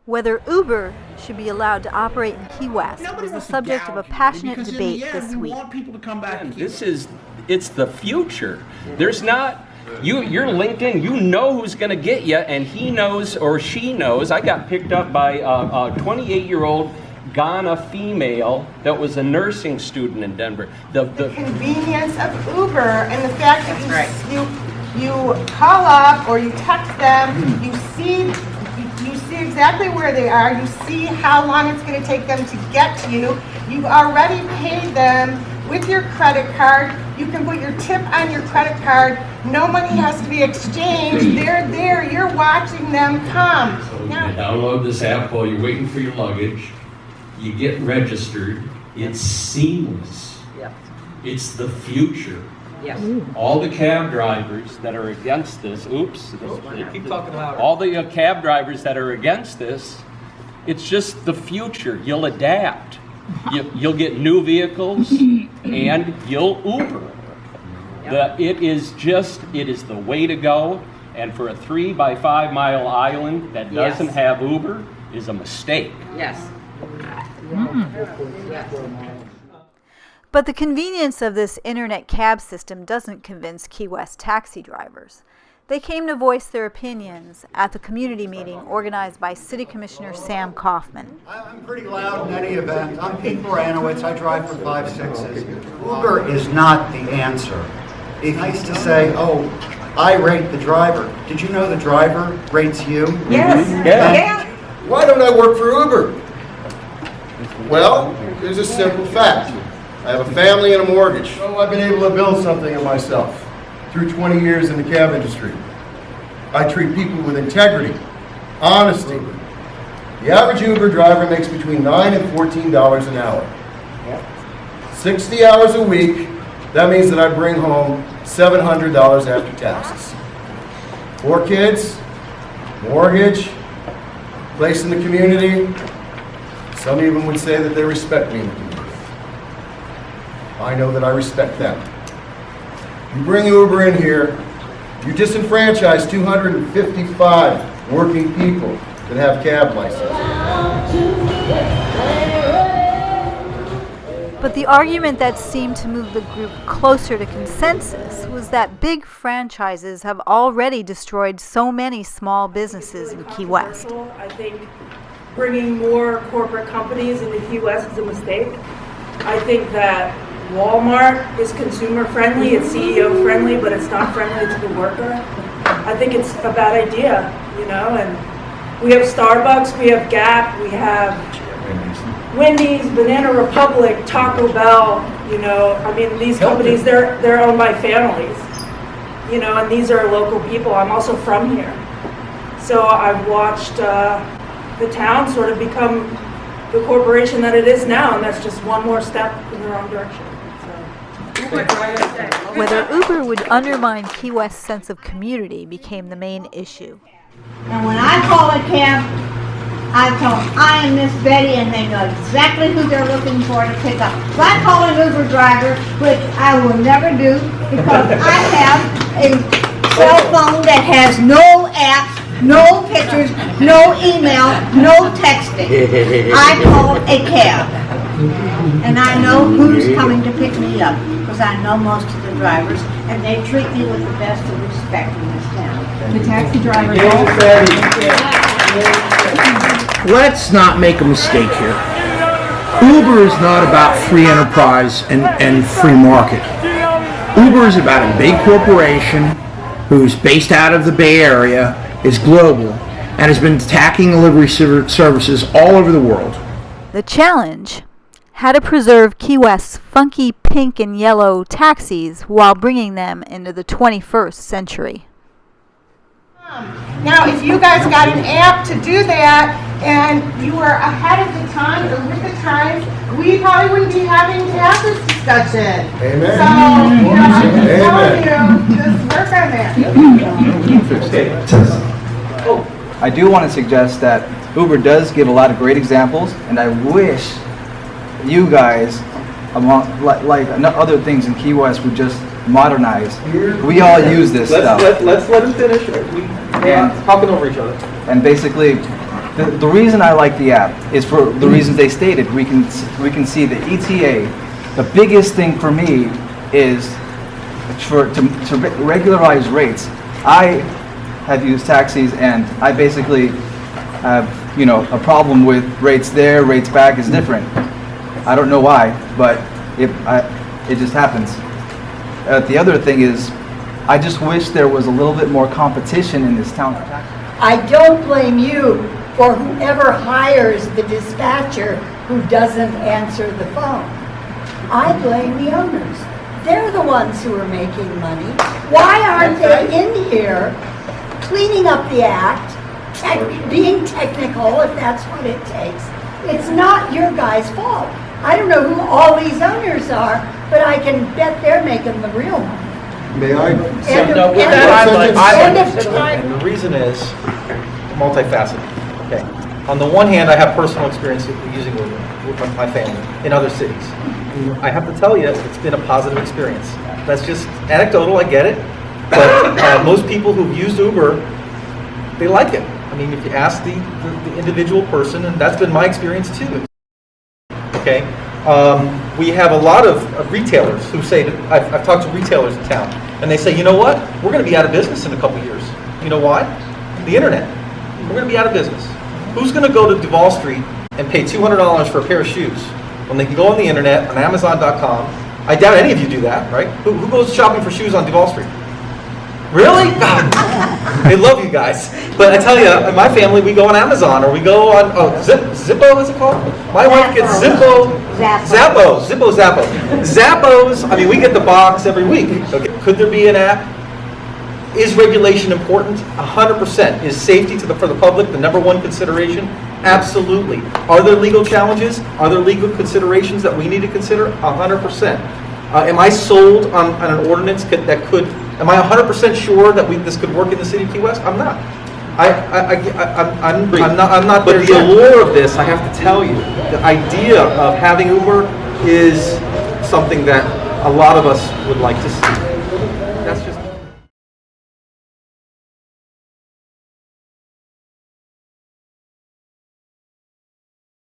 Whether Uber should be allowed to operate in Key West was the subject of a passionate debate this week. Want people to come back. It's the future. There's not, you're linked in, you know who's going to get you, and he knows or she knows. I got picked up by a 28-year-old Ghana female that was a nursing student in Denver. The convenience of Uber and the fact that you call up or you text them, you see exactly where they are, you see how long it's going to take them to get to you. You've already paid them with your credit card. You can put your tip on your credit card. No money has to be exchanged. They're there. You're watching them come. So you download this app while you're waiting for your luggage. You get registered. It's seamless. Yep. It's the future. Yes. All the cab drivers that are against this, keep talking about all the cab drivers that are against this, it's just the future. You'll adapt. You'll get new vehicles and you'll Uber. It is the way to go. And for a 3 by 5 mile island that doesn't have Uber is a mistake. Yes. But the convenience of this internet cab system doesn't convince Key West taxi drivers. They came to voice their opinions at the community meeting organized by City Commissioner Sam Kaufman. I'm pretty loud in any event. I'm Pete Moranowitz. I drive for 5-6s. Uber is not the answer. It used to say, oh, I rate the driver. Did you know the driver rates you? Yes. Yeah. Why don't I work for Uber? Well, there's a simple fact. I have a family and a mortgage. So I've been able to build something of myself through 20 years in the cab industry. I treat people with integrity, honesty. The average Uber driver makes between $9 and $14 an hour. 60 hours a week, that means that I bring home $700 after taxes. 4 kids, mortgage, place in the community. Some even would say that they respect me in the community. I know that I respect them. You bring Uber in here, you disenfranchise 255 working people that have cab licenses. But the argument that seemed to move the group closer to consensus was that big franchises have already destroyed so many small businesses in Key West. I think bringing more corporate companies into Key West is a mistake. I think that Walmart is consumer friendly, it's CEO friendly, but it's not friendly to the worker. I think it's a bad idea, and we have Starbucks, we have Gap, we have Wendy's, Banana Republic, Taco Bell, these companies, they're owned by families, and these are local people. I'm also from here. So I've watched the town sort of become the corporation that it is now, and that's just one more step in the wrong direction. Whether Uber would undermine Key West's sense of community became the main issue. And when I call a cab, I tell them, I am Miss Betty, and they know exactly who they're looking for to pick up. If I call an Uber driver, which I will never do, because I have a cell phone that has no apps, no pictures, no email, no texting. I call a cab. And I know who's coming to pick me up, because I know most of the drivers, and they treat me with the best of respect in this town. The taxi driver. Let's not make a mistake here. Uber is not about free enterprise and free market. Uber is about a big corporation who's based out of the Bay Area, is global, and has been attacking delivery services all over the world. The challenge: how to preserve Key West's funky pink and yellow taxis while bringing them into the 21st century. Now, if you guys got an app to do that, and you were ahead of the time or with the times, we probably wouldn't be having to have this discussion. Amen. So, I'm telling you, just work on that. I do want to suggest that Uber does give a lot of great examples, and I wish you guys, among like other things in Key West, would just modernize. We all use this stuff. Let's let him finish. We're talking over each other. And basically, The reason I like the app is for the reasons they stated. We can see the ETA. The biggest thing for me is to regularize rates. I have used taxis, and I basically have a problem with rates there, rates back is different. I don't know why, but it just happens. The other thing is, I just wish there was a little bit more competition in this town. I don't blame you for whoever hires the dispatcher who doesn't answer the phone. I blame the owners. They're the ones who are making money. Why aren't they in here cleaning up the act, being technical if that's what it takes? It's not your guys' fault. I don't know who all these owners are, but I can bet they're making the real money. May I? The reason is multifaceted. Okay. On the one hand, I have personal experience using Uber with my family in other cities. I have to tell you, it's been a positive experience. That's just anecdotal, I get it. But most people who've used Uber, they like it. I mean, if you ask the individual person, and that's been my experience too. Okay. We have a lot of retailers who say that I've talked to retailers in town, and they say, you know what? We're going to be out of business in a couple years. You know why? The internet. We're going to be out of business. Who's going to go to Duval Street and pay $200 for a pair of shoes when they can go on the internet on Amazon.com? I doubt any of you do that, right? Who goes shopping for shoes on Duval Street? Really? God, they love you guys. But I tell you, in my family, we go on Amazon or we go on Zippo, is it called? My wife gets Zippo. Zappos. I mean, we get the box every week. Okay. Could there be an app? Is regulation important? 100%. Is safety for the public the number one consideration? Absolutely. Are there legal challenges? Are there legal considerations that we need to consider? 100%. Am I sold on an ordinance that could? Am I 100% sure that this could work in the city of Key West? I'm not. I'm not. But the allure of this, I have to tell you, the idea of having Uber is something that a lot of us would like to see. That's just.